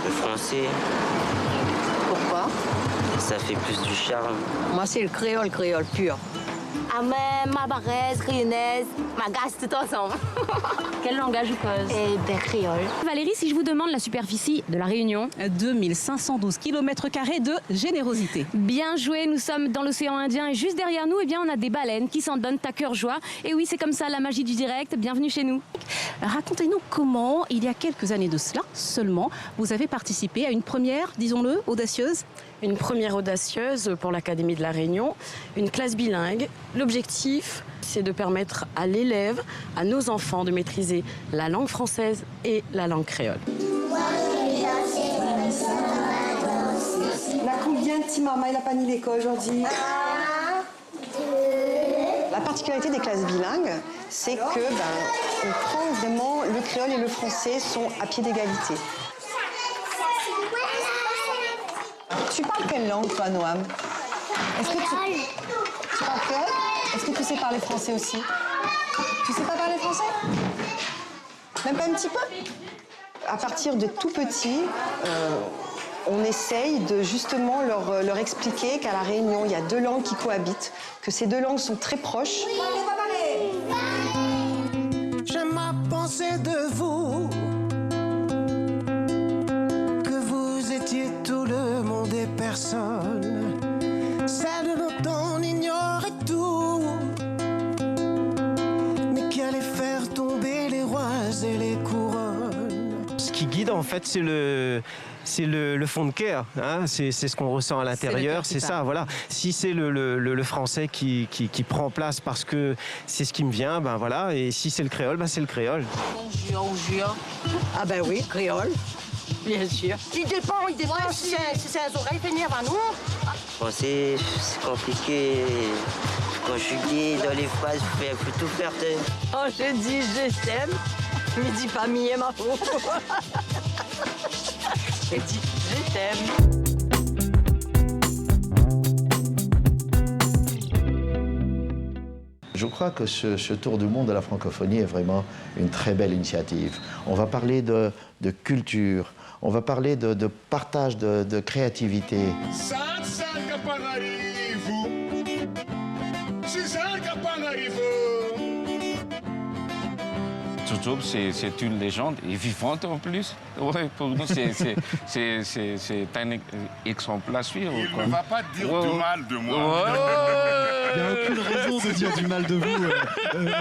Le français. Pourquoi? Ça fait plus du charme. Moi, c'est le créole pur. Amé, mabarès, rionnaise, magasse, tout ensemble. Quel langage vous cause? Créole. Valérie, si je vous demande la superficie de la Réunion? 2512 km² de générosité. Bien joué, nous sommes dans l'océan Indien et juste derrière nous, on a des baleines qui s'en donnent à cœur joie. Et oui, c'est comme ça la magie du direct. Bienvenue chez nous. Racontez-nous comment, il y a quelques années de cela seulement, vous avez participé à une première, disons-le, audacieuse. Une première audacieuse pour l'Académie de la Réunion, une classe bilingue. L'objectif, c'est de permettre à l'élève, à nos enfants, de maîtriser la langue française et la langue créole. Il a combien de petits mamas? Il a pas ni l'école aujourd'hui. 1, 2. La particularité des classes bilingues, c'est que on prend vraiment le créole et le français sont à pied d'égalité. Tu parles quelle langue, toi, Noam? Est-ce que tu parles créole? Est-ce que tu sais parler français aussi? Tu sais pas parler français? Même pas un petit peu? À partir de tout petit, on essaye de justement leur expliquer qu'à La Réunion, il y a 2 langues qui cohabitent, que ces 2 langues sont très proches. Je m'en pensais de vous, que vous étiez tout le monde et personne. Celle dont on ignorait tout, mais qui allait faire tomber les rois et les couronnes. Ce qui guide en fait, c'est le fond de cœur, hein, c'est ce qu'on ressent à l'intérieur, c'est ça, voilà. Si c'est le français qui prend place parce que c'est ce qui me vient, ben voilà, et si c'est le créole, ben c'est le créole. On jure. Ah ben oui, créole. Bien sûr. Il dépend, c'est les oreilles venir à nous. Français, c'est compliqué. Conjuguer dans les phrases, faut tout faire. Oh, je dis je t'aime, mais dis pas mi ma peau. Je dis je t'aime. Je crois que ce tour du monde de la francophonie est vraiment une très belle initiative. On va parler de culture, on va parler de partage de créativité. Jojo, c'est une légende et vivante en plus. Ouais, pour nous, c'est un exemple à suivre. Il ne va pas dire du mal de moi. Il n'y a aucune raison de dire du mal de vous,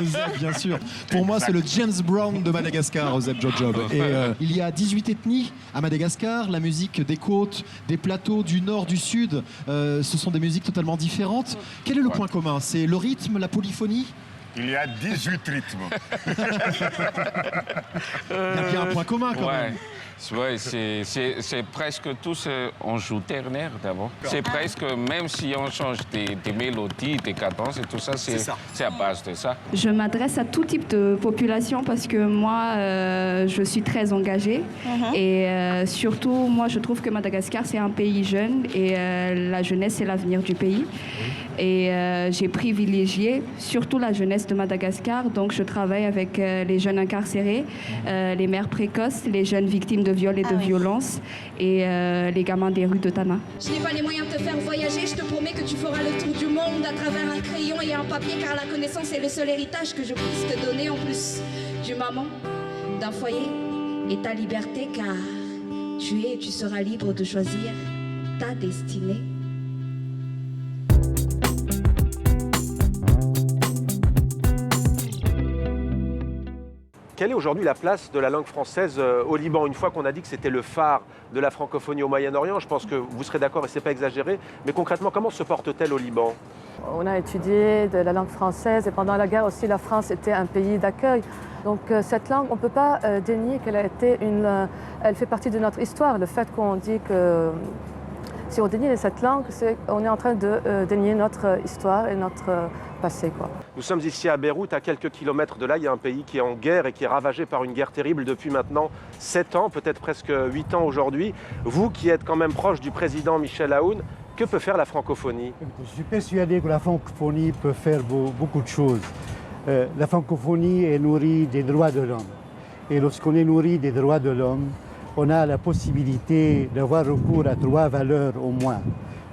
Zeb, bien sûr. Pour moi, c'est le James Brown de Madagascar, Zeb Jojob. Et il y a 18 ethnies à Madagascar. La musique des côtes, des plateaux, du nord, du sud, ce sont des musiques totalement différentes. Quel est le point commun? C'est le rythme, la polyphonie? Il y a 18 rythmes. Il y a bien un point commun quand même. Ouais, c'est presque tous, on joue ternaire d'abord. C'est presque, même si on change des mélodies, des cadences et tout ça, c'est à base de ça. Je m'adresse à tout type de population parce que moi, je suis très engagée. Et surtout, moi, je trouve que Madagascar, c'est un pays jeune et la jeunesse, c'est l'avenir du pays. Et j'ai privilégié surtout la jeunesse de Madagascar. Donc, je travaille avec les jeunes incarcérés, les mères précoces, les jeunes victimes de viols et de violences et les gamins des rues de Tana. Je n'ai pas les moyens de te faire voyager, je te promets que tu feras le tour du monde à travers un crayon et un papier, car la connaissance est le seul héritage que je puisse te donner en plus du maman, d'un foyer et ta liberté, car tu seras libre de choisir ta destinée. Quelle est aujourd'hui la place de la langue française au Liban? Une fois qu'on a dit que c'était le phare de la francophonie au Moyen-Orient, je pense que vous serez d'accord et ce n'est pas exagéré, mais concrètement, comment se porte-t-elle au Liban? On a étudié de la langue française et pendant la guerre aussi, la France était un pays d'accueil. Donc cette langue, on ne peut pas dénier qu'elle a été elle fait partie de notre histoire. Le fait qu'on dit que si on dénie cette langue, on est en train de dénier notre histoire et notre passé, quoi. Nous sommes ici à Beyrouth, à quelques kilomètres de là. Il y a un pays qui est en guerre et qui est ravagé par une guerre terrible depuis maintenant 7 ans, peut-être presque 8 ans aujourd'hui. Vous qui êtes quand même proche du président Michel Aoun, que peut faire la francophonie? Je suis persuadé que la francophonie peut faire beaucoup de choses. La francophonie est nourrie des droits de l'homme. Et lorsqu'on est nourri des droits de l'homme, on a la possibilité d'avoir recours à 3 valeurs au moins.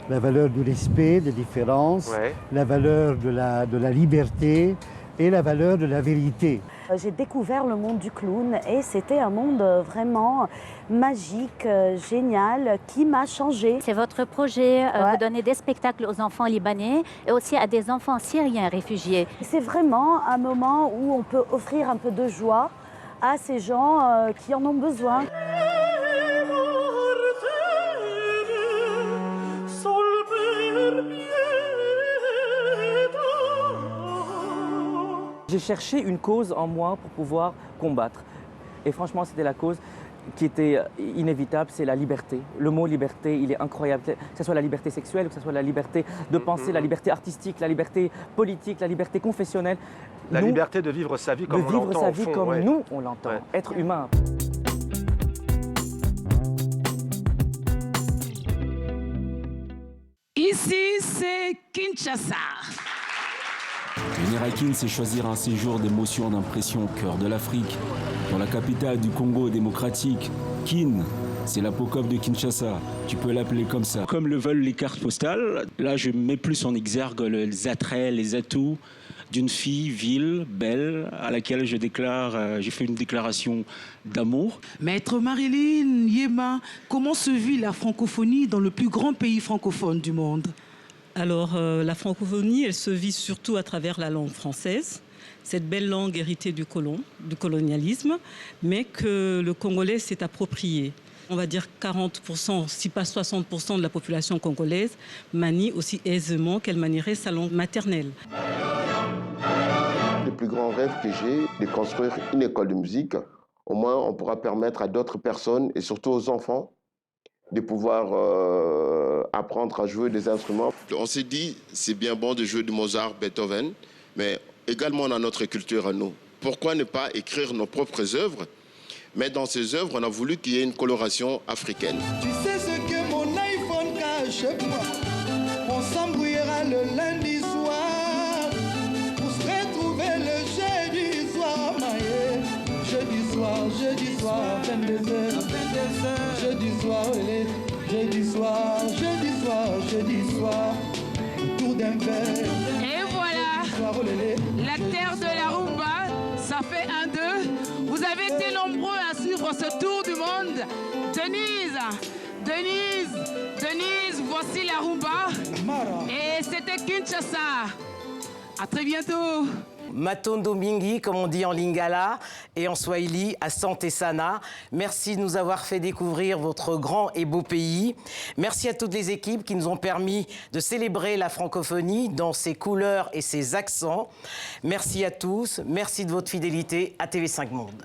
La valeur du respect des différences, la valeur de la liberté et la valeur de la vérité. J'ai découvert le monde du clown et c'était un monde vraiment magique, génial, qui m'a changé. C'est votre projet, vous donnez des spectacles aux enfants libanais et aussi à des enfants syriens réfugiés. C'est vraiment un moment où on peut offrir un peu de joie à ces gens qui en ont besoin. J'ai cherché une cause en moi pour pouvoir combattre. Et franchement, c'était la cause qui était inévitable, c'est la liberté. Le mot liberté, il est incroyable. Que ce soit la liberté sexuelle, que ce soit la liberté de penser, la liberté artistique, la liberté politique, la liberté confessionnelle. La liberté de vivre sa vie comme on l'entend. De vivre sa vie comme nous, on l'entend. Être humain. Ici, c'est Kinshasa. Venir à Kin, c'est choisir un séjour d'émotion, d'impression au cœur de l'Afrique, dans la capitale du Congo démocratique. Kin, c'est l'apocophe de Kinshasa. Tu peux l'appeler comme ça. Comme le veulent les cartes postales, là je mets plus en exergue les attraits, les atouts d'une fille ville, belle, à laquelle j'ai fait une déclaration d'amour. Maître Marilyn Yema, comment se vit la francophonie dans le plus grand pays francophone du monde? Alors, la francophonie, elle se vit surtout à travers la langue française, cette belle langue héritée du colonialisme, mais que le Congolais s'est approprié. On va dire 40%, si pas 60% de la population congolaise manie aussi aisément qu'elle manierait sa langue maternelle. Le plus grand rêve que j'ai, c'est de construire une école de musique. Au moins, on pourra permettre à d'autres personnes, et surtout aux enfants, de pouvoir apprendre à jouer des instruments. On s'est dit, c'est bien bon de jouer du Mozart, Beethoven, mais également on a notre culture à nous. Pourquoi ne pas écrire nos propres œuvres? Mais dans ces œuvres, on a voulu qu'il y ait une coloration africaine. Tu sais ce que mon iPhone cache, on s'embrouillera le lundi soir pour se retrouver le jeudi soir, maïe. Jeudi soir, 22h, jeudi soir, jeudi soir, soir, jeudi soir, autour d'un verre. Et voilà, la terre de la rumba, ça fait 1-2. Vous avez été nombreux à suivre ce tour du monde. Denise, voici la rumba. Et c'était Kinshasa. À très bientôt. Matondo Mingi, comme on dit en lingala, et en swahili, Asante Sana. Merci de nous avoir fait découvrir votre grand et beau pays. Merci à toutes les équipes qui nous ont permis de célébrer la francophonie dans ses couleurs et ses accents. Merci à tous, merci de votre fidélité à TV5 Monde.